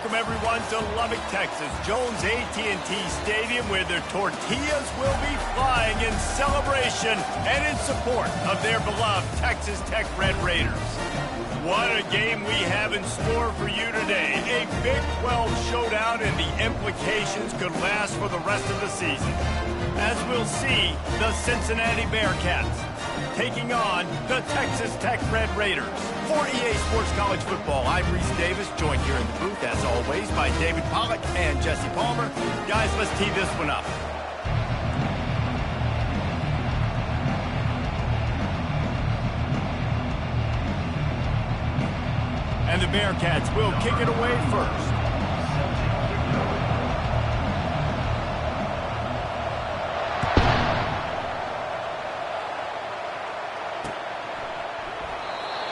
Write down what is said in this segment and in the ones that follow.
welcome everyone to Lubbock, Texas, Jones AT&T Stadium, where their tortillas will be flying in celebration and in support of their beloved Texas Tech Red Raiders. What a game we have in store for you today. A Big 12 showdown, and the implications could last for the rest of the season. As we'll see, the Cincinnati Bearcats taking on the Texas Tech Red Raiders. For EA Sports College Football, I'm Reese Davis, joined here in the booth, as always, by David Pollack and Jesse Palmer. Guys, let's tee this one up. And the Bearcats will kick it away first.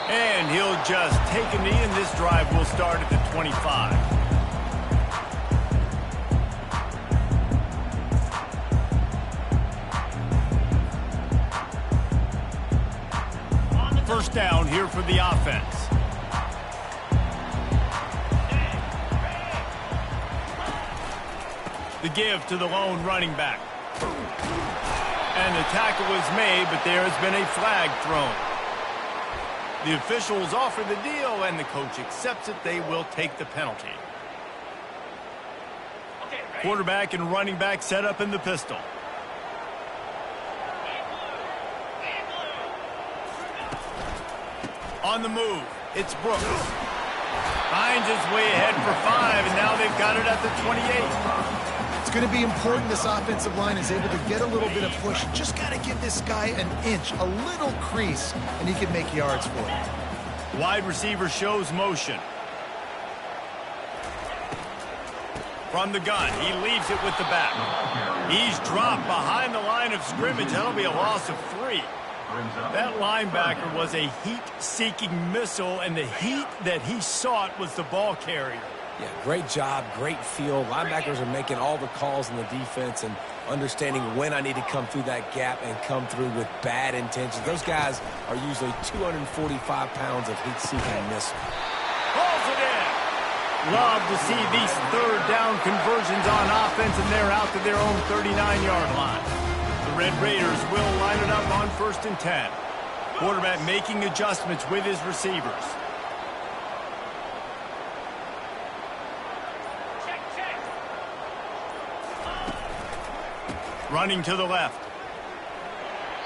And he'll just take a knee, and this drive will start at the 25. First down here for the offense. The give to the lone running back. And the tackle was made, but there has been a flag thrown. The officials offer the deal, and the coach accepts it. They will take the penalty. Quarterback and running back set up in the pistol. On the move, it's Brooks. Finds his way ahead for 5, and now they've got it at the 28. It's going to be important this offensive line is able to get a little bit of push. Just got to give this guy an inch, a little crease, and he can make yards for it. Wide receiver shows motion. From the gun, he leaves it with the back. He's dropped behind the line of scrimmage. That'll be a loss of 3. That linebacker was a heat-seeking missile, and the heat that he sought was the ball carrier. Yeah, great job, great feel. Linebackers are making all the calls in the defense and understanding when I need to come through that gap and come through with bad intentions. Those guys are usually 245 pounds of heat-seeking missile. Pulls it in. Love to see these third down conversions on offense, and they're out to their own 39-yard line. The Red Raiders will line it up on 1st and 10. Quarterback making adjustments with his receivers. Running to the left.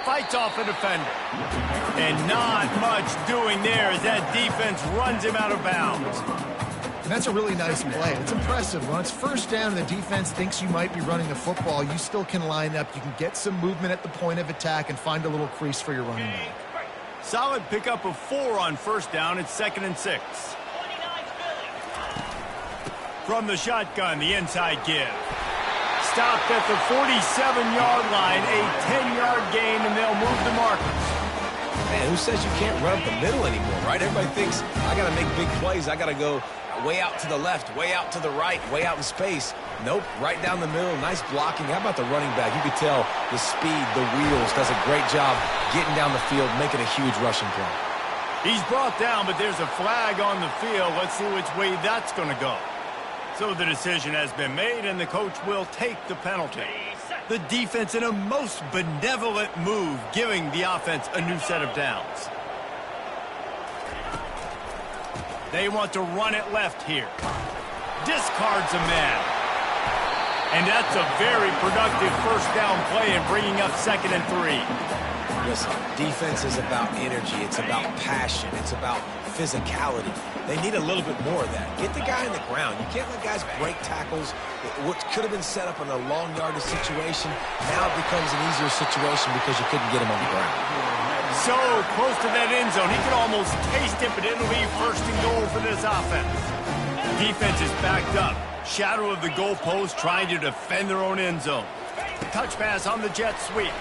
Fights off a defender. And not much doing there as that defense runs him out of bounds. And that's a really nice play. It's impressive. When it's first down and the defense thinks you might be running the football, you still can line up. You can get some movement at the point of attack and find a little crease for your running back. Solid pickup of 4 on first down. It's 2nd and 6. From the shotgun, the inside give. Stopped at the 47-yard line, a 10-yard gain, and they'll move the markers. Man, who says you can't run up the middle anymore, right? Everybody thinks, I got to make big plays. I got to go way out to the left, way out to the right, way out in space. Nope, right down the middle, nice blocking. How about the running back? You could tell the speed, the wheels, does a great job getting down the field, making a huge rushing play. He's brought down, but there's a flag on the field. Let's see which way that's going to go. So the decision has been made, and the coach will take the penalty. The defense in a most benevolent move, giving the offense a new set of downs. They want to run it left here. Discards a man. And that's a very productive first down play in bringing up 2nd and 3. Listen, defense is about energy. It's about passion. It's about physicality. They need a little bit more of that. Get the guy in the ground. You can't let guys break tackles. What could have been set up in a long yardage situation, now it becomes an easier situation because you couldn't get him on the ground. So close to that end zone. He could almost taste it, but it'll be 1st and goal for this offense. Defense is backed up. Shadow of the goalpost, trying to defend their own end zone. Touch pass on the jet sweep.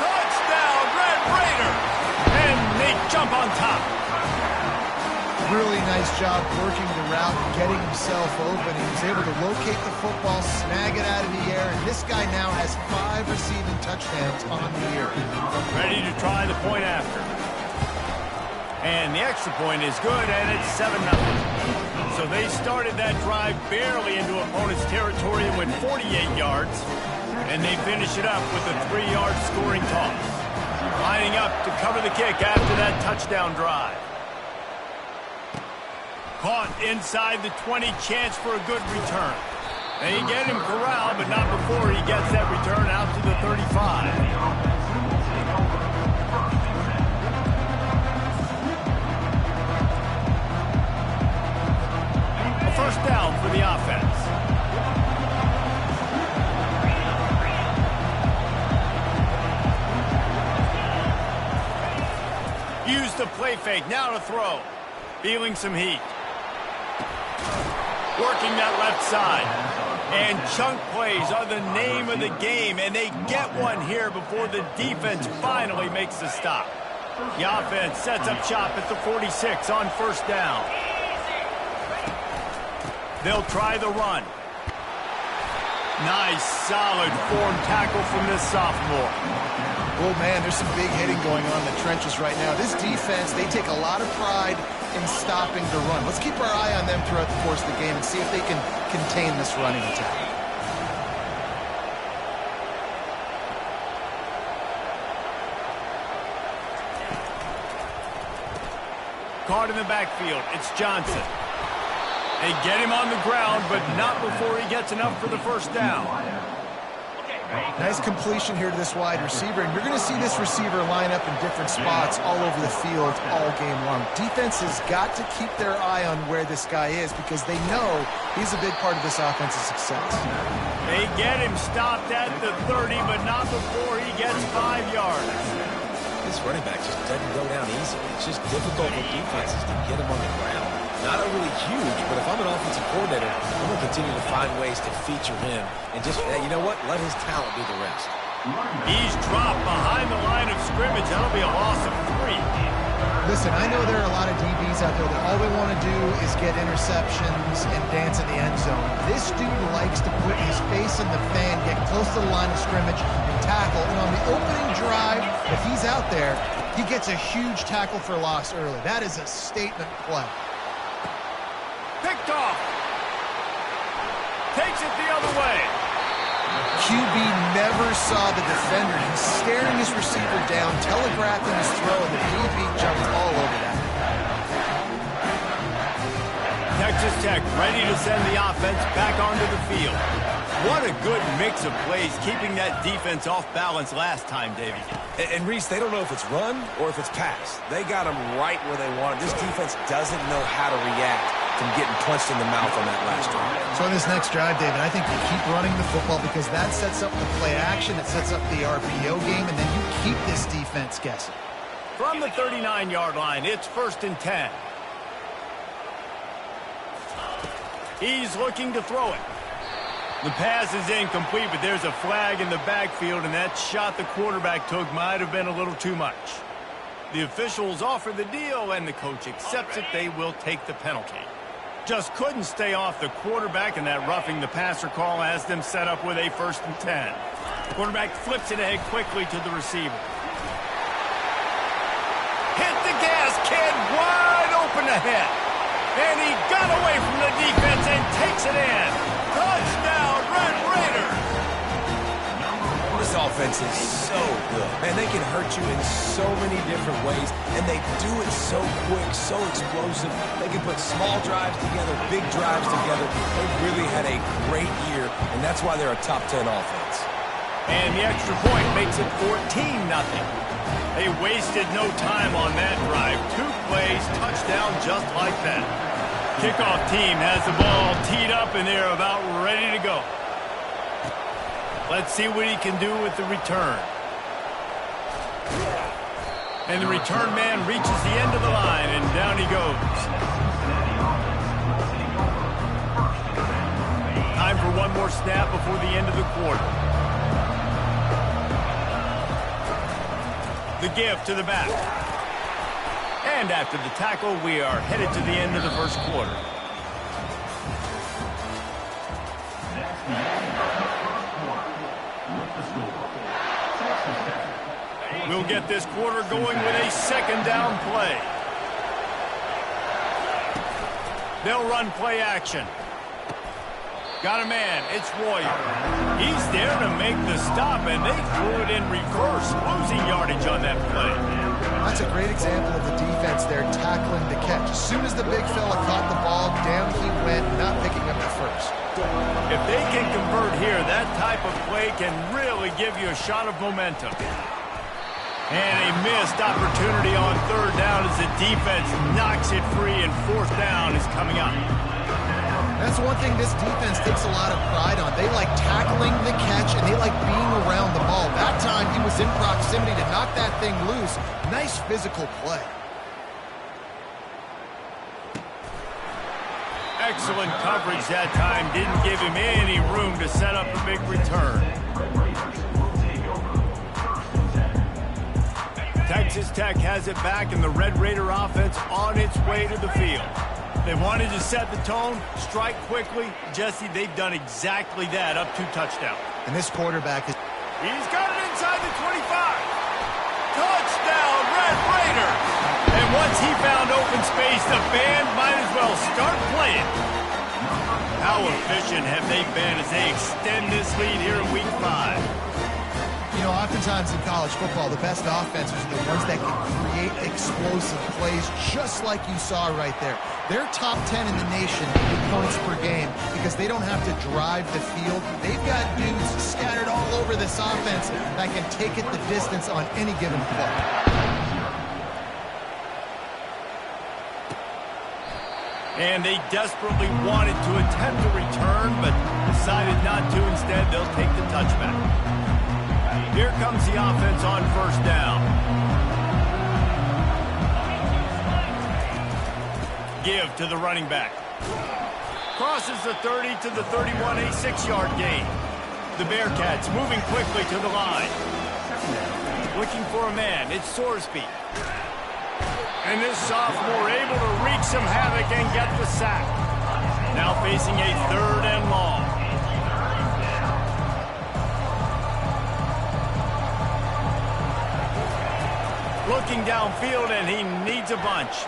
Touchdown, Red Raiders! And they jump on top. Really nice job working the route, getting himself open. He was able to locate the football, snag it out of the air, and this guy now has 5 receiving touchdowns on the year. Ready to try the point after. And the extra point is good, and it's 7-0. So they started that drive barely into opponent's territory and went 48 yards. And they finish it up with a 3-yard scoring toss. Lining up to cover the kick after that touchdown drive. Caught inside the 20, chance for a good return. They get him corralled, but not before he gets that return out to the 35. A first down for the offense. Use the play fake, now to throw. Feeling some heat. Working that left side. And chunk plays are the name of the game, and they get one here before the defense finally makes the stop. The offense sets up shop at the 46 on first down. They'll try the run. Nice, solid form tackle from this sophomore. Oh, man, there's some big hitting going on in the trenches right now. This defense, they take a lot of pride in stopping the run. Let's keep our eye on them throughout the course of the game and see if they can contain this running attack. Caught in the backfield. It's Johnson. They get him on the ground, but not before he gets enough for the first down. Nice completion here to this wide receiver, and you're going to see this receiver line up in different spots all over the field all game long. Defense has got to keep their eye on where this guy is because they know he's a big part of this offensive success. They get him stopped at the 30, but not before he gets 5 yards. This running back just doesn't go down easily. It's just difficult for defenses to get him on the ground. Not overly huge, but if I'm an offensive coordinator, I'm going to continue to find ways to feature him. And just, you know what? Let his talent do the rest. He's dropped behind the line of scrimmage. That'll be a loss of 3. Listen, I know there are a lot of DBs out there that all they want to do is get interceptions and dance in the end zone. This dude likes to put his face in the fan, get close to the line of scrimmage, and tackle. And on the opening drive, if he's out there, he gets a huge tackle for loss early. That is a statement play. Picked off. Takes it the other way. QB never saw the defender. He's staring his receiver down, telegraphing his throw, and the DB jumped all over that. Texas Tech ready to send the offense back onto the field. What a good mix of plays, keeping that defense off balance last time, Davey. And Reese, they don't know if it's run or if it's pass. They got them right where they want it. This defense doesn't know how to react from getting punched in the mouth on that last drive. So on this next drive, David, I think you keep running the football because that sets up the play action, it sets up the RPO game, and then you keep this defense guessing. From the 39-yard line, it's 1st and 10. He's looking to throw it. The pass is incomplete, but there's a flag in the backfield, and that shot the quarterback took might have been a little too much. The officials offer the deal, and the coach accepts it. They will take the penalty. Just couldn't stay off the quarterback, and that roughing the passer call has them set up with a 1st and 10. Quarterback flips it ahead quickly to the receiver. Hit the gas, kid, wide open ahead. And he got away from the defense and takes it in. Touchdown, Red Raiders. This offense is so good. Man, they can hurt you in so many different ways, and they do it so quick, so explosive. They can put small drives together, big drives together. They've really had a great year, and that's why they're a top 10 offense. And the extra point makes it 14-0. They wasted no time on that drive. 2 plays, touchdown just like that. Kickoff team has the ball teed up, and they're about ready to go. Let's see what he can do with the return. And the return man reaches the end of the line, and down he goes. Time for one more snap before the end of the quarter. The give to the back. And after the tackle, we are headed to the end of the first quarter. We'll get this quarter going with a 2nd down play. They'll run play action. Got a man. It's Warrior. He's there to make the stop, and they threw it in reverse, losing yardage on that play. That's a great example of the defense there tackling the catch. As soon as the big fella caught the ball, down he went, not picking up the first. If they can convert here, that type of play can really give you a shot of momentum. And a missed opportunity on third down as the defense knocks it free, and fourth down is coming up. That's one thing this defense takes a lot of pride on. They like tackling the catch, and they like being around the ball. That time, he was in proximity to knock that thing loose. Nice physical play. Excellent coverage that time. Didn't give him any room to set up a big return. Texas Tech has it back, and the Red Raider offense on its way to the field. They wanted to set the tone, strike quickly. Jesse, they've done exactly that, up 2 touchdowns. And this quarterback is... He's got it inside the 25. Touchdown, Red Raiders! And once he found open space, the band might as well start playing. How efficient have they been as they extend this lead here in Week 5? You know, oftentimes in college football, the best offenses are the ones that can create explosive plays, just like you saw right there. They're top 10 in the nation in points per game because they don't have to drive the field. They've got dudes scattered all over this offense that can take it the distance on any given play. And they desperately wanted to attempt a return, but decided not to. Instead, they'll take the touchback. Here comes the offense on first down. Give to the running back. Crosses the 30 to the 31, a 6-yard gain. The Bearcats moving quickly to the line. Looking for a man. It's Sorsby. And this sophomore able to wreak some havoc and get the sack. Now facing a 3rd and long. Looking downfield, and he needs a bunch.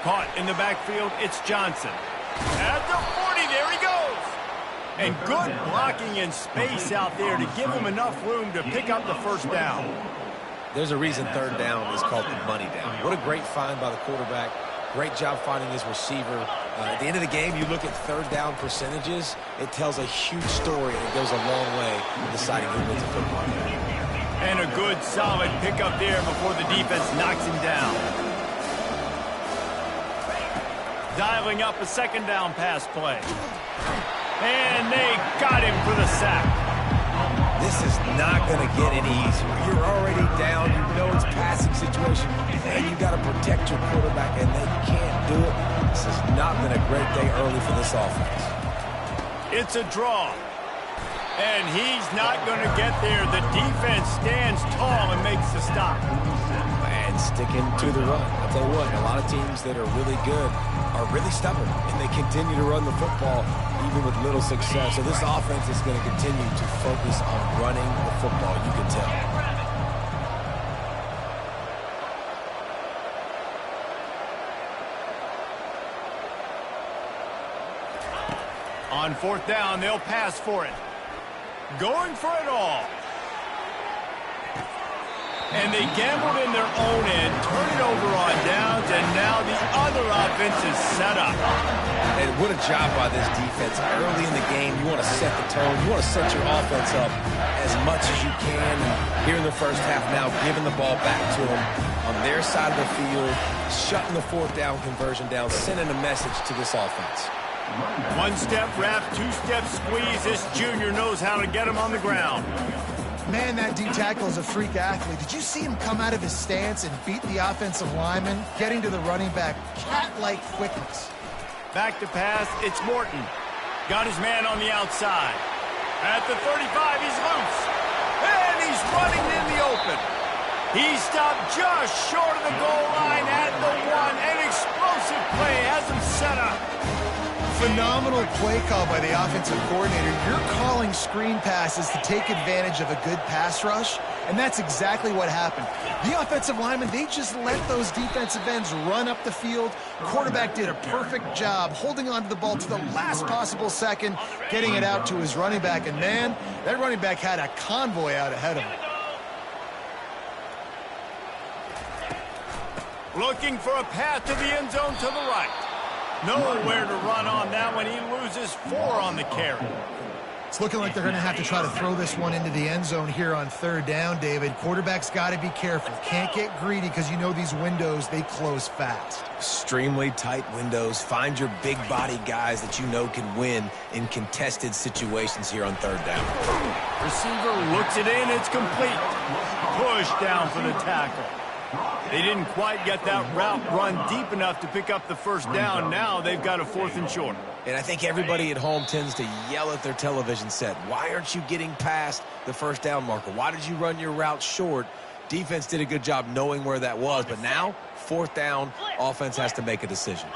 Caught in the backfield, it's Johnson. At the 40, there he goes. And good blocking in space out there to give him enough room to pick up the first down. There's a reason 3rd down is called the money down. What a great find by the quarterback. Great job finding his receiver. At the end of the game, you look at 3rd down percentages. It tells a huge story, and it goes a long way in deciding who wins a football game. And a good, solid pickup there before the defense knocks him down. Dialing up a 2nd down pass play. And they got him for the sack. This is not going to get any easier. You're already down. You know it's passing situation. And you got to protect your quarterback, and they can't do it. This has not been a great day early for this offense. It's a draw. And he's not going to get there. The defense stands tall and makes the stop. And sticking to the run. I'll tell you what, a lot of teams that are really good are really stubborn, and they continue to run the football even with little success. So this offense is going to continue to focus on running the football, you can tell. On 4th down, they'll pass for it. Going for it all. And they gambled in their own end, turn it over on downs, and now the other offense is set up. And what a job by this defense. Early in the game, you want to set the tone. You want to set your offense up as much as you can. And here in the first half now, giving the ball back to them on their side of the field, shutting the 4th down conversion down, sending a message to this offense. 1-step wrap, 2-step squeeze. This junior knows how to get him on the ground. Man, that D-tackle is a freak athlete. Did you see him come out of his stance and beat the offensive lineman, getting to the running back? Cat-like quickness. Back to pass, it's Morton. Got his man on the outside. At the 35, he's loose. And he's running in the open. He stopped just short of the goal line at the 1. An explosive play has him set up. Phenomenal play call by the offensive coordinator. You're calling screen passes to take advantage of a good pass rush, And that's exactly what happened. The offensive linemen, they just let those defensive ends run up the field. Quarterback did a perfect job holding on to the ball to the last possible second, getting it out to his running back. And man, that running back had a convoy out ahead of him. Looking for a path to the end zone to the right. Nowhere to run on that one. He loses 4 on the carry. It's looking like they're going to have to try to throw this one into the end zone here on 3rd down, David. Quarterback's got to be careful. Can't get greedy because you know these windows, they close fast. Extremely tight windows. Find your big body guys that you know can win in contested situations here on 3rd down. Receiver looks it in. It's complete. Push down for the tackle. They didn't quite get that route run deep enough to pick up the first down. Now they've got a 4th and short. And I think everybody at home tends to yell at their television set. Why aren't you getting past the 1st down marker? Why did you run your route short? Defense did a good job knowing where that was. But now, 4th down, offense has to make a decision.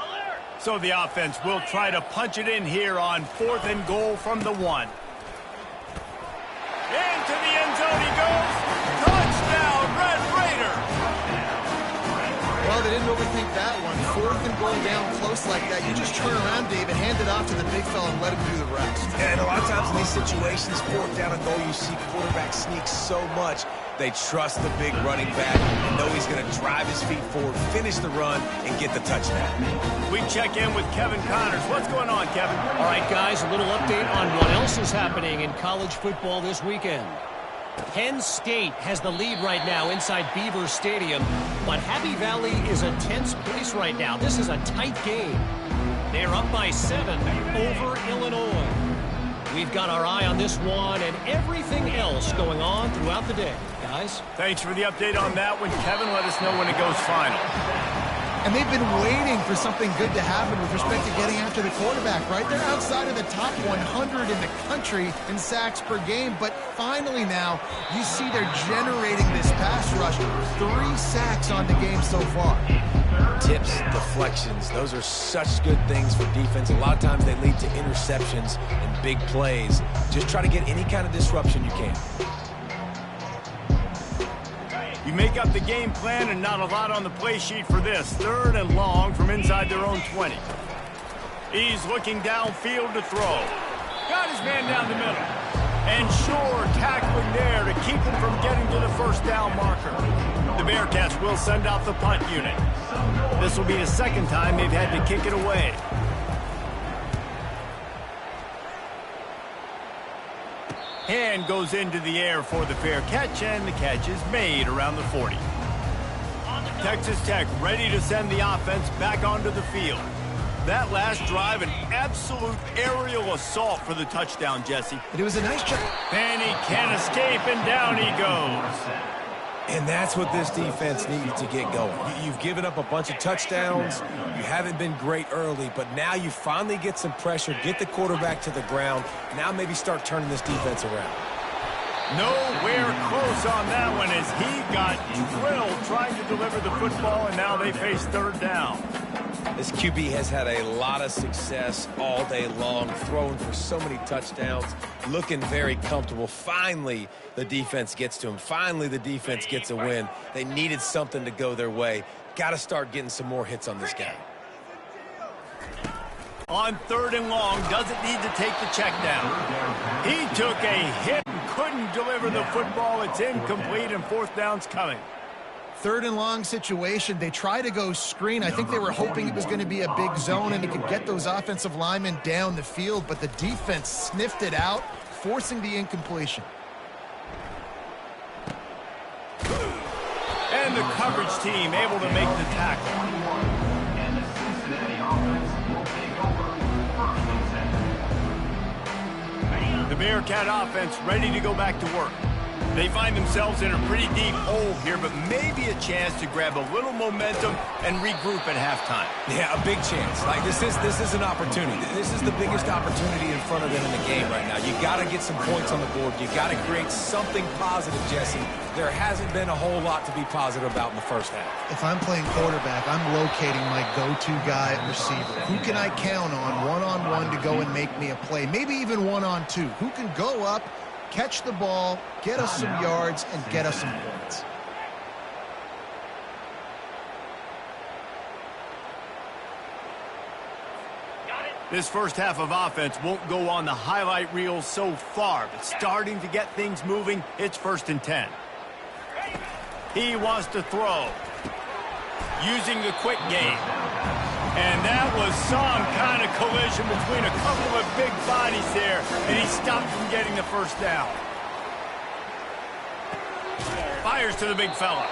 So the offense will try to punch it in here on 4th and goal from the 1. Into the end zone he goes. Touchdown, Red Raiders. Well, they didn't overthink that one. 4th and goal down close like that. You just turn around, David, hand it off to the big fella and let him do the rest. And a lot of times in these situations, 4th down and goal, you see quarterback sneak so much. They trust the big running back and know he's going to drive his feet forward, finish the run, and get the touchdown. We check in with Kevin Connors. What's going on, Kevin? All right, guys, a little update on what else is happening in college football this weekend. Penn State has the lead right now inside Beaver Stadium, but Happy Valley is a tense place right now. This is a tight game. They're up by 7 over Illinois. We've got our eye on this one and everything else going on throughout the day. Guys? Thanks for the update on that one, Kevin. Let us know when it goes final. And they've been waiting for something good to happen with respect to getting after the quarterback, right? They're outside of the top 100 in the country in sacks per game, but finally now you see they're generating this pass rush. 3 sacks on the game so far. Tips, deflections, those are such good things for defense. A lot of times they lead to interceptions and big plays. Just try to get any kind of disruption you can. You make up the game plan and not a lot on the play sheet for this. 3rd and long from inside their own 20. He's looking downfield to throw. Got his man down the middle. And sure, tackling there to keep him from getting to the 1st down marker. The Bearcats will send out the punt unit. This will be the 2nd time they've had to kick it away. Hand goes into the air for the fair catch, and the catch is made around the 40. Texas Tech ready to send the offense back onto the field. That last drive, an absolute aerial assault for the touchdown, Jesse. It was a nice job. And he can't escape, and down he goes. And that's what this defense needed to get going. You've given up a bunch of touchdowns. You haven't been great early, but now you finally get some pressure, get the quarterback to the ground. Now maybe start turning this defense around. Nowhere close on that one as he got drilled trying to deliver the football, and now they face 3rd down. This QB has had a lot of success all day long, throwing for so many touchdowns, looking very comfortable. Finally, the defense gets to him. Finally, the defense gets a win. They needed something to go their way. Got to start getting some more hits on this guy. On 3rd and long, doesn't need to take the check down. He took a hit and couldn't deliver the football. It's incomplete, and 4th down's coming. 3rd and long situation. They try to go screen. I think they were hoping it was going to be a big zone and it could get those offensive linemen down the field, but the defense sniffed it out, forcing the incompletion. And the coverage team able to make the tackle. The Bearcat offense ready to go back to work. They find themselves in a pretty deep hole here, but maybe a chance to grab a little momentum and regroup at halftime. Yeah, a big chance. Like this is an opportunity. This is the biggest opportunity in front of them in the game right now. You got to get some points on the board. You got to create something positive, Jesse. There hasn't been a whole lot to be positive about in the 1st half. If I'm playing quarterback, I'm locating my go-to guy at receiver. Who can I count on one-on-one to go and make me a play? Maybe even one-on-two. Who can go up Catch the ball, get us some yards, and get us some points. This first half of offense won't go on the highlight reel so far, but starting to get things moving, it's 1st and 10. He wants to throw, using the quick game. And that was some kind of collision between a couple of big bodies there, and he stopped from getting the first down. Fires to the big fella.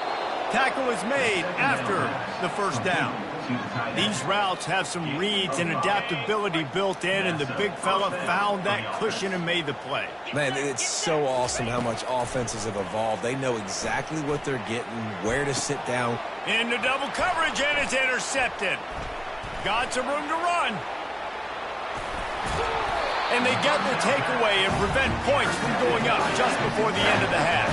Tackle is made after the first down. These routes have some reads and adaptability built in, and the big fella found that cushion and made the play. Man, it's so awesome how much offenses have evolved. They know exactly what they're getting, where to sit down. Into double coverage, and it's intercepted. Got some room to run. And they get the takeaway and prevent points from going up just before the end of the half.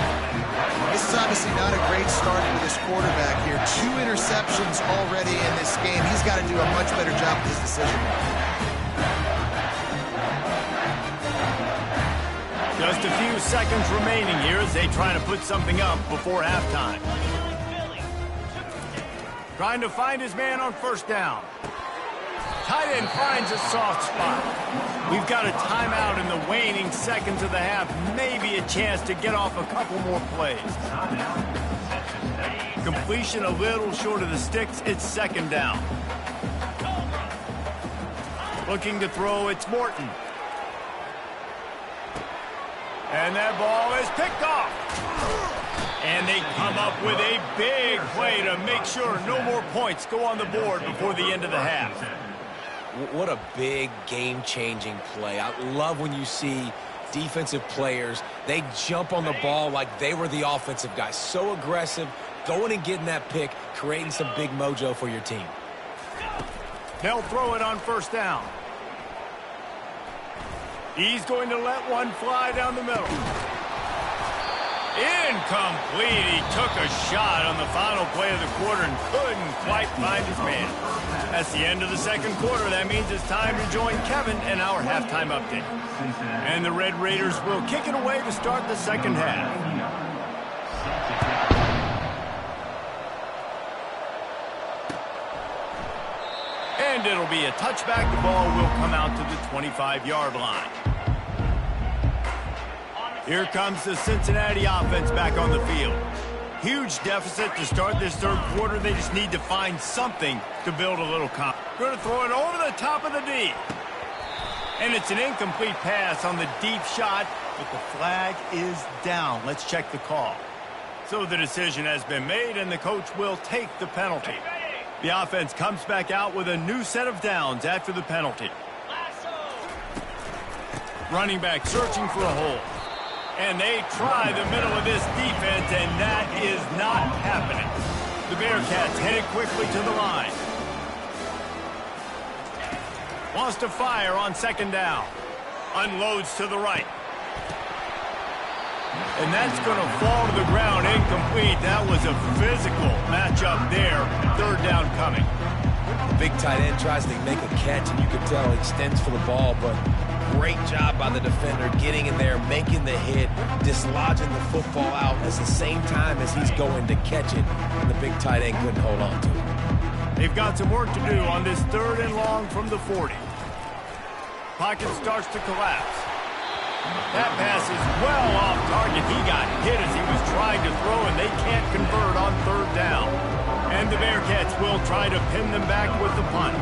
This is obviously not a great start for this quarterback here. 2 interceptions already in this game. He's got to do a much better job with his decision. Just a few seconds remaining here as they try to put something up before halftime. Trying to find his man on first down. Tight end finds a soft spot. We've got a timeout in the waning seconds of the half. Maybe a chance to get off a couple more plays. Completion a little short of the sticks. It's 2nd down. Looking to throw, it's Morton. And that ball is picked off. And they come up with a big play to make sure no more points go on the board before the end of the half. What a big game-changing play. I love when you see defensive players, they jump on the ball like they were the offensive guys. So aggressive, going and getting that pick, creating some big mojo for your team. They'll throw it on first down. He's going to let one fly down the middle. Incomplete. He took a shot on the final play of the quarter and couldn't quite find his man. That's the end of the second quarter. That means it's time to join Kevin in our halftime update. And the Red Raiders will kick it away to start the second half. And it'll be a touchback. The ball will come out to the 25-yard line. Here comes the Cincinnati offense back on the field. Huge deficit to start this third quarter. They just need to find something to build a little confidence. Going to throw it over the top of the D. And it's an incomplete pass on the deep shot, but the flag is down. Let's check the call. So the decision has been made, and the coach will take the penalty. The offense comes back out with a new set of downs after the penalty. Running back searching for a hole. And they try the middle of this defense, and that is not happening. The Bearcats headed quickly to the line. Wants to fire on second down. Unloads to the right. And that's going to fall to the ground incomplete. That was a physical matchup there. Third down coming. The big tight end tries to make a catch, and you can tell he extends for the ball, but great job by the defender getting in there, making the hit, dislodging the football out at the same time as he's going to catch it, and the big tight end couldn't hold on to it. They've got some work to do on this 3rd and long from the 40. Pocket starts to collapse. That pass is well off target. He got hit as he was trying to throw, and they can't convert on 3rd down. And the Bearcats will try to pin them back with the punt.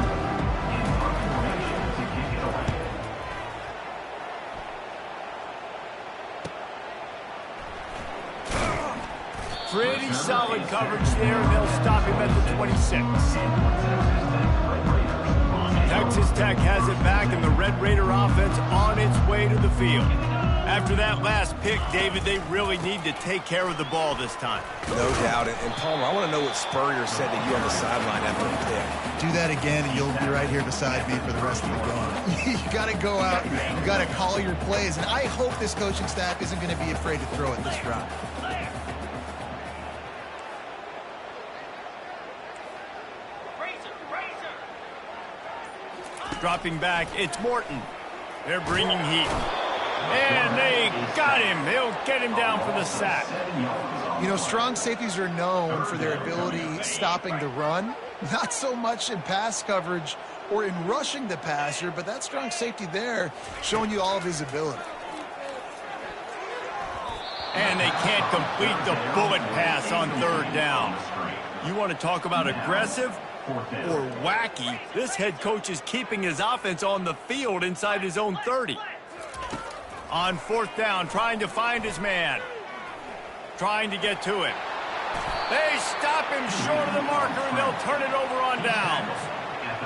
Pretty solid coverage there, and they'll stop him at the 26. Texas Tech has it back, and the Red Raider offense on its way to the field. After that last pick, David, they really need to take care of the ball this time. No doubt. And Palmer, I want to know what Spurrier said to you on the sideline after the pick. Do that again, and you'll be right here beside me for the rest of the game. You got to go out, you got to call your plays, and I hope this coaching staff isn't going to be afraid to throw it this route. Dropping back, it's Morton. They're bringing heat. And they got him. They'll get him down for the sack. You know, strong safeties are known for their ability stopping the run. Not so much in pass coverage or in rushing the passer, but that strong safety there showing you all of his ability. And they can't complete the bullet pass on third down. You want to talk about aggressive or wacky? This head coach is keeping his offense on the field inside his own 30. On fourth down, trying to find his man. Trying to get to him. They stop him short of the marker, and they'll turn it over on downs.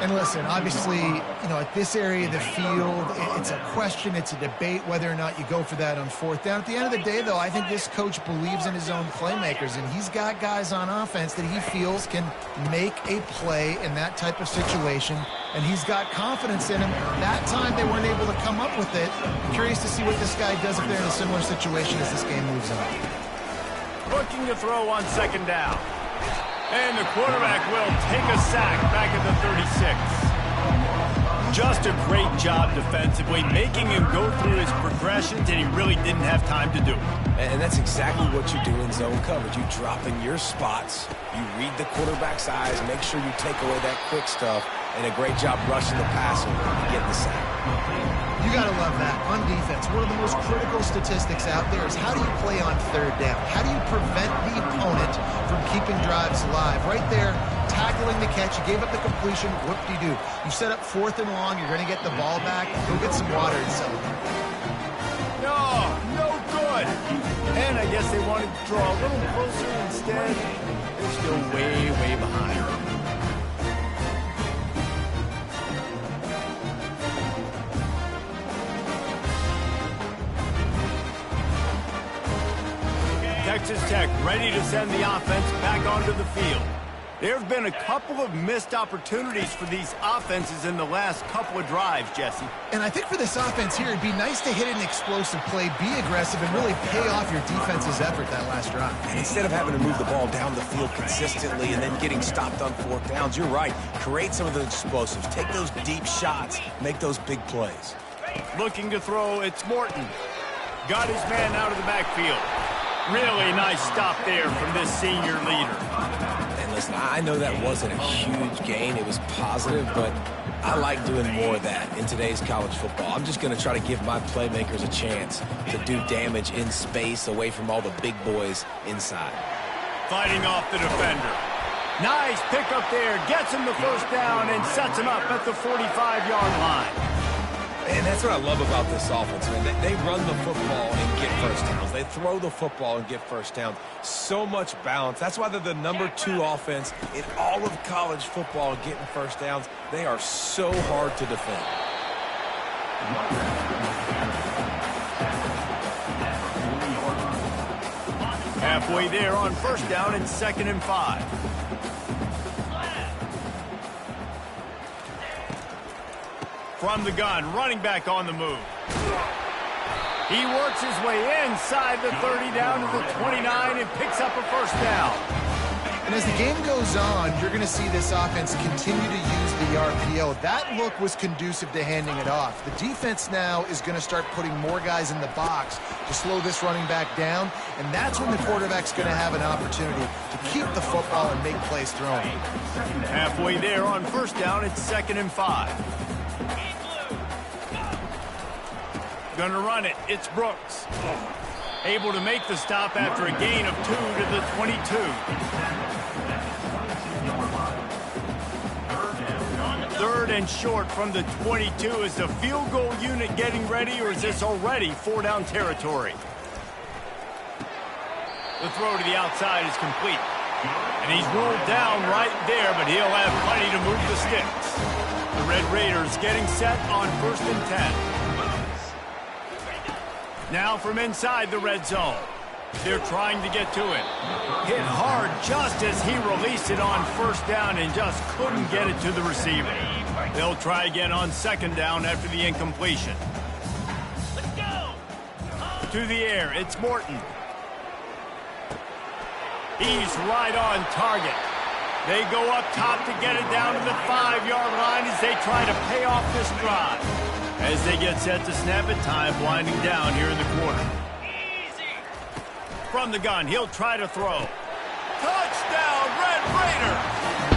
And listen, obviously, you know, at this area of the field, it's a question, it's a debate whether or not you go for that on fourth down. At the end of the day, though, I think this coach believes in his own playmakers, and he's got guys on offense that he feels can make a play in that type of situation, and he's got confidence in him. That time they weren't able to come up with it. I'm curious to see what this guy does if they're in a similar situation as this game moves on. Looking to throw on second down. And the quarterback will take a sack back at the 36. Just a great job defensively, making him go through his progressions, and he really didn't have time to do it. And that's exactly what you do in zone coverage. You drop in your spots, you read the quarterback's eyes, make sure you take away that quick stuff, and a great job rushing the passer and getting the sack. You got to love that. On defense, one of the most critical statistics out there is how do you play on third down? How do you prevent the opponent from keeping drives alive? Right there, tackling the catch. You gave up the completion. Whoop-de-doo. You set up fourth and long. You're going to get the ball back. Go get some water and celebrate. No good. And I guess they wanted to draw a little closer instead. They're still way, way behind. Texas Tech ready to send the offense back onto the field. There have been a couple of missed opportunities for these offenses in the last couple of drives, Jesse. And I think for this offense here, it'd be nice to hit an explosive play, be aggressive, and really pay off your defense's effort that last drive. And instead of having to move the ball down the field consistently and then getting stopped on fourth downs, you're right. Create some of those explosives. Take those deep shots. Make those big plays. Looking to throw, it's Morton. Got his man out of the backfield. Really nice stop there from this senior leader. And listen, I know that wasn't a huge gain. It was positive, but I like doing more of that in today's college football. I'm just going to try to give my playmakers a chance to do damage in space away from all the big boys inside. Fighting off the defender. Nice pickup there. Gets him the first down and sets him up at the 45-yard line. And that's what I love about this offense, man. They run the football and get first downs. They throw the football and get first downs. So much balance. That's why they're the #2 offense in all of college football and getting first downs. They are so hard to defend. Halfway there on first down and 2nd and 5. From the gun, running back on the move. He works his way inside the 30 down to the 29 and picks up a first down. And as the game goes on, you're going to see this offense continue to use the RPO. That look was conducive to handing it off. The defense now is going to start putting more guys in the box to slow this running back down, and that's when the quarterback's going to have an opportunity to keep the football and make plays throwing. Halfway there on first down, it's 2nd and 5. Gonna run it. It's Brooks. Able to make the stop after a gain of 2 to the 22. Third and short from the 22. Is the field goal unit getting ready, or is this already 4-down territory? The throw to the outside is complete. And he's ruled down right there, but he'll have plenty to move the sticks. The Red Raiders getting set on 1st and 10. Now from inside the red zone. They're trying to get to it. Hit hard just as he released it on first down and just couldn't get it to the receiver. They'll try again on 2nd down after the incompletion. Let's go. To the air, it's Morton. He's right on target. They go up top to get it down to the 5-yard line as they try to pay off this drive. As they get set to snap it, time winding down here in the quarter. From the gun, he'll try to throw. Touchdown, Red Raiders!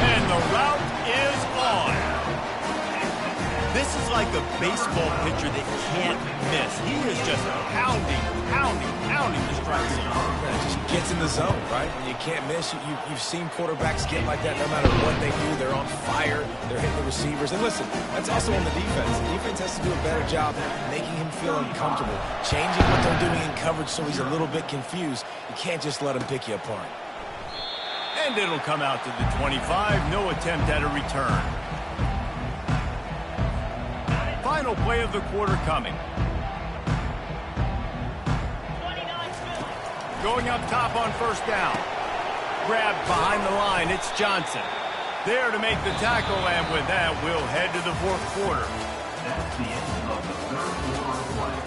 And the route is on. This is like a baseball pitcher that can't miss. He is just pounding the strike zone. Yeah, just gets in the zone, right? When you can't miss, you've seen quarterbacks get like that no matter what they do. They're on fire. They're hitting the receivers. And listen, that's also on the defense. The defense has to do a better job making him feel uncomfortable, changing what they're doing in coverage so he's a little bit confused. You can't just let him pick you apart. And it'll come out to the 25. No attempt at a return. Final play of the quarter coming. Going up top on first down. Grabbed behind the line. It's Johnson. There to make the tackle, and with that, we'll head to the fourth quarter. That's the end of the third quarter of play.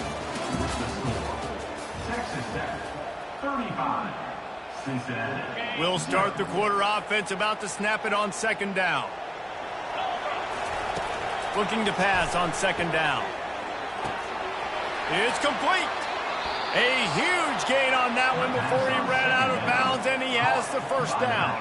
With the score, Texas Tech 35, Cincinnati. We'll start the quarter offense, about to snap it on second down. Looking to pass on second down. It's complete. A huge gain on that one before he ran out of bounds, and he has the first down.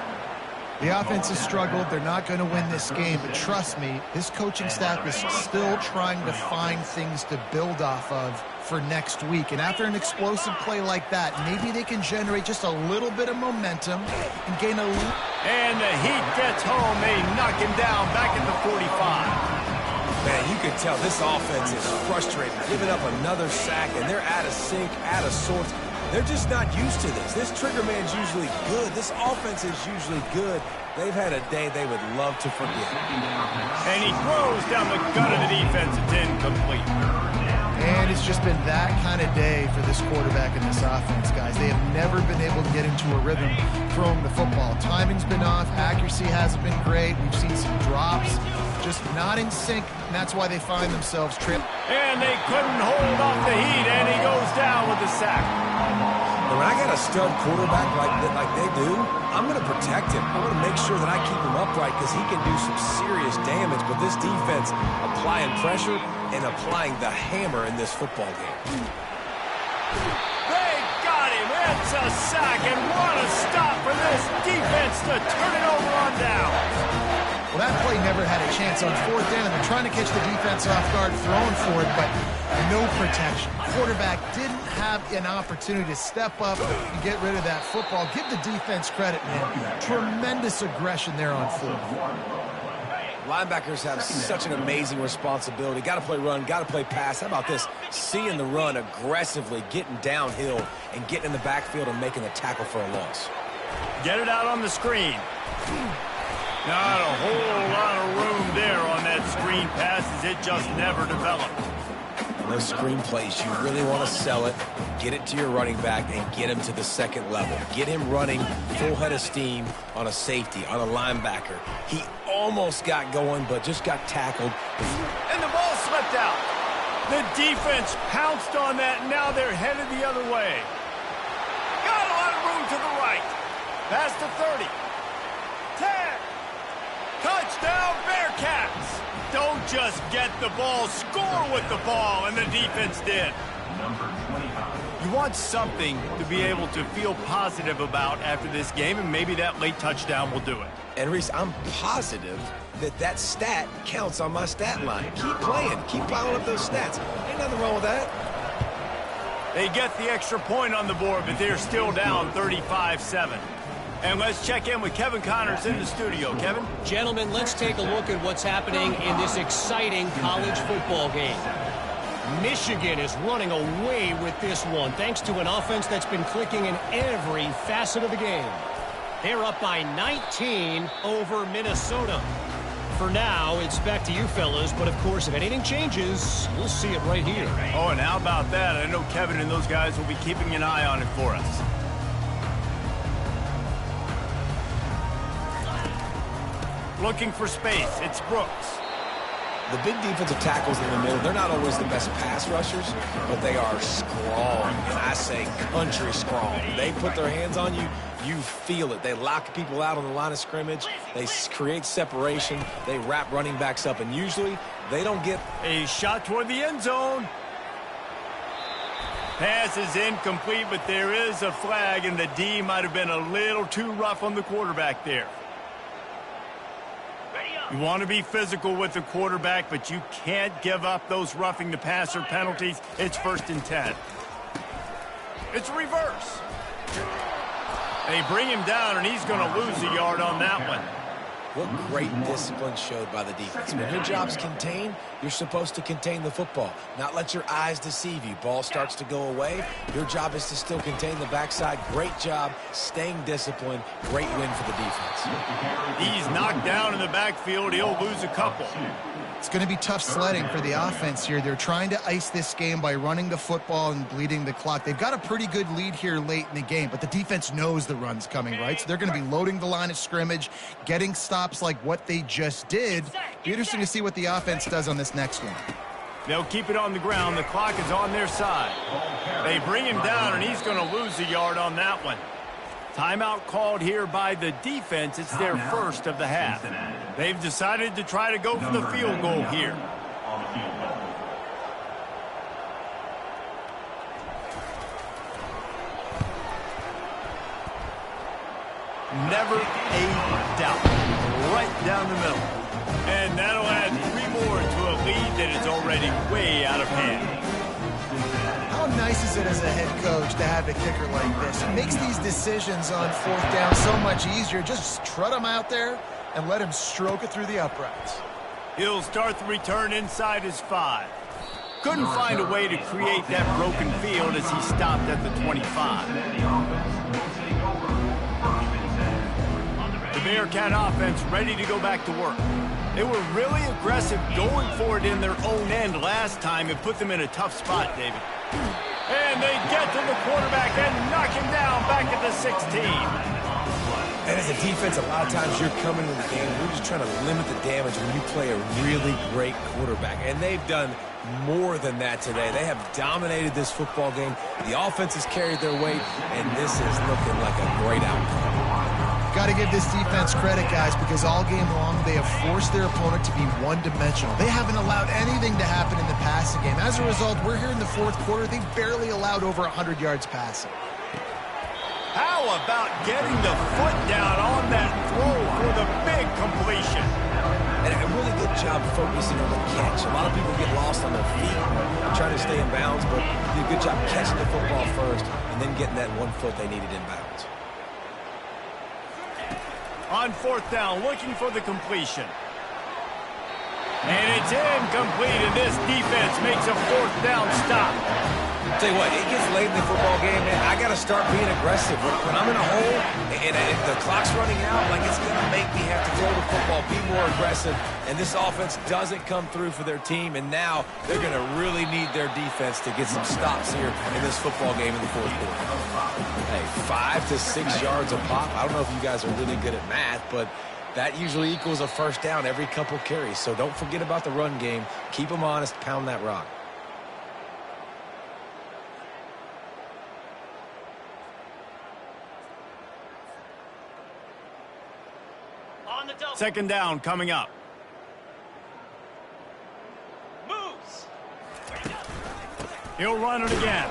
The offense has struggled. They're not going to win this game, but trust me, this coaching staff is still trying to find things to build off of for next week. And after an explosive play like that, maybe they can generate just a little bit of momentum and gain a lead. And the heat gets home. They knock him down back at the 45. Man, you can tell this offense is frustrated, giving up another sack, and they're out of sync, out of sorts. They're just not used to this. This trigger man's usually good. This offense is usually good. They've had a day they would love to forget. And he throws down the gut of the defense. It's incomplete. And it's just been that kind of day for this quarterback and this offense, guys. They have never been able to get into a rhythm throwing the football. Timing's been off. Accuracy hasn't been great. We've seen some drops. Just not in sync, and that's why they find themselves tripped. And they couldn't hold off the heat, and he goes down with the sack. When I got a stud quarterback like they do, I'm going to protect him. I'm going to make sure that I keep him upright because he can do some serious damage. But this defense applying pressure and applying the hammer in this football game. They got him. It's a sack, and what a stop for this defense to turn it over on down. Well, that play never had a chance on fourth down, and they're trying to catch the defense off guard, throwing for it, but no protection. Quarterback didn't have an opportunity to step up and get rid of that football. Give the defense credit, man. Tremendous aggression there on fourth. Linebackers have such an amazing responsibility. Got to play run, got to play pass. How about this? Seeing the run aggressively, getting downhill, and getting in the backfield and making the tackle for a loss. Get it out on the screen. Not a whole lot of room there on that screen pass, as it just never developed. Those screen plays, you really want to sell it, get it to your running back, and get him to the second level. Get him running full head of steam on a safety, on a linebacker. He almost got going, but just got tackled. And the ball slipped out. The defense pounced on that, and now they're headed the other way. Got a lot of room to the right. Past the 30. 10. Touchdown, Bearcats! Don't just get the ball, score with the ball, and the defense did. Number 25. You want something to be able to feel positive about after this game, and maybe that late touchdown will do it. And Reese, I'm positive that stat counts on my stat line. Keep playing, keep piling up those stats. Ain't nothing wrong with that. They get the extra point on the board, but they're still down 35-7. And let's check in with Kevin Connors in the studio. Kevin? Gentlemen, let's take a look at what's happening in this exciting college football game. Michigan is running away with this one, thanks to an offense that's been clicking in every facet of the game. They're up by 19 over Minnesota. For now, it's back to you fellas, but of course, if anything changes, we'll see it right here. Oh, and how about that? I know Kevin and those guys will be keeping an eye on it for us. Looking for space. It's Brooks. The big defensive tackles in the middle, they're not always the best pass rushers, but they are strong, and I say country strong. They put their hands on you, You feel it. They lock people out on the line of scrimmage. They create separation. They wrap running backs up, and usually they don't get a shot toward the end zone. Pass is incomplete, but there is a flag, and the D might have been a little too rough on the quarterback there. You want to be physical with the quarterback, but you can't give up those roughing the passer penalties. It's 1st and 10. It's reverse. They bring him down, and he's going to lose a yard on that one. What great discipline showed by the defense. When your job's contained, you're supposed to contain the football, not let your eyes deceive you. Ball starts to go away. Your job is to still contain the backside. Great job staying disciplined. Great win for the defense. He's knocked down in the backfield. He'll lose a couple. It's going to be tough sledding for the offense here. They're trying to ice this game by running the football and bleeding the clock. They've got a pretty good lead here late in the game, but the defense knows the run's coming, right? So they're going to be loading the line of scrimmage, getting stops like what they just did. Be interesting to see what the offense does on this next one. They'll keep it on the ground. The clock is on their side. They bring him down, and he's going to lose a yard on that one. Timeout called here by the defense. It's their first of the half. They've decided to try to go for the field goal here. Never a doubt. Right down the middle. And that'll add 3 more to a lead that is already way out of hand. How nice is it as a head coach to have a kicker like this? It makes these decisions on 4th down so much easier. Just trot him out there and let him stroke it through the uprights. He'll start the return inside his 5. Couldn't find a way to create that broken field as he stopped at the 25. The Bearcat offense ready to go back to work. They were really aggressive going for it in their own end last time and put them in a tough spot, David. And they get to the quarterback and knock him down back at the 16. And as a defense, a lot of times you're coming in the game, you're just trying to limit the damage when you play a really great quarterback. And they've done more than that today. They have dominated this football game. The offense has carried their weight, and this is looking like a great outcome. Got to give this defense credit, guys, because all game long they have forced their opponent to be one-dimensional. They haven't allowed anything to happen in the passing game. As a result, we're here in the 4th quarter. They've barely allowed over 100 yards passing. How about getting the foot down on that throw for the big completion? And a really good job focusing on the catch. A lot of people get lost on their feet, trying to stay in bounds, but did a good job catching the football first and then getting that 1 foot they needed in bounds. On 4th down, looking for the completion. And it's incomplete, and this defense makes a 4th down stop. I'll tell you what, it gets late in the football game, man. I got to start being aggressive. When I'm in a hole and the clock's running out, like it's going to make me have to throw the football, be more aggressive. And this offense doesn't come through for their team, and now they're going to really need their defense to get some stops here in this football game in the 4th quarter. Hey, 5 to 6 yards a pop. I don't know if you guys are really good at math, but that usually equals a 1st down every couple carries. So don't forget about the run game. Keep them honest, pound that rock. Second down coming up. Moves. He'll run it again.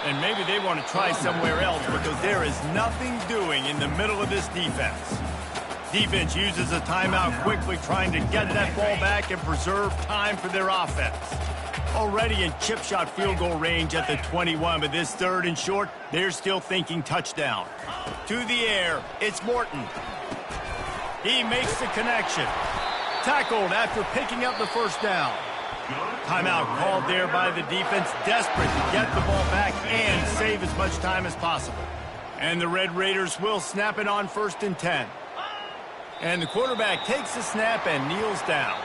And maybe they want to try somewhere else because there is nothing doing in the middle of this defense. Defense uses a timeout quickly, trying to get that ball back and preserve time for their offense. Already in chip shot field goal range at the 21, but this 3rd and short, they're still thinking touchdown. To the air, it's Morton. He makes the connection. Tackled after picking up the 1st down. Timeout called there by the defense, desperate to get the ball back and save as much time as possible. And the Red Raiders will snap it on 1st and 10. And the quarterback takes the snap and kneels down.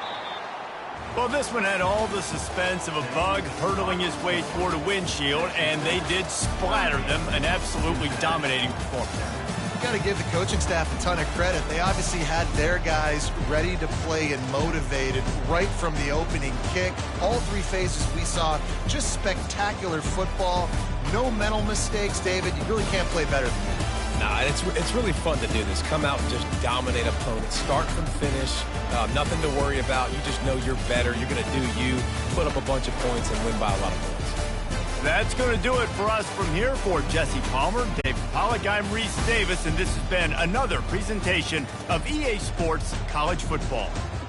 Well, this one had all the suspense of a bug hurtling his way toward a windshield, and they did splatter them, an absolutely dominating performance. Got to give the coaching staff a ton of credit. They obviously had their guys ready to play and motivated right from the opening kick. All 3 phases we saw, just spectacular football. No mental mistakes, David. You really can't play better than that. Nah, it's really fun to do this. Come out and just dominate opponents. Start from finish. Nothing to worry about. You just know you're better. You're going to do you, put up a bunch of points, and win by a lot of points. That's going to do it for us from here. For Jesse Palmer, David Pollack, I'm Reese Davis, and this has been another presentation of EA Sports College Football.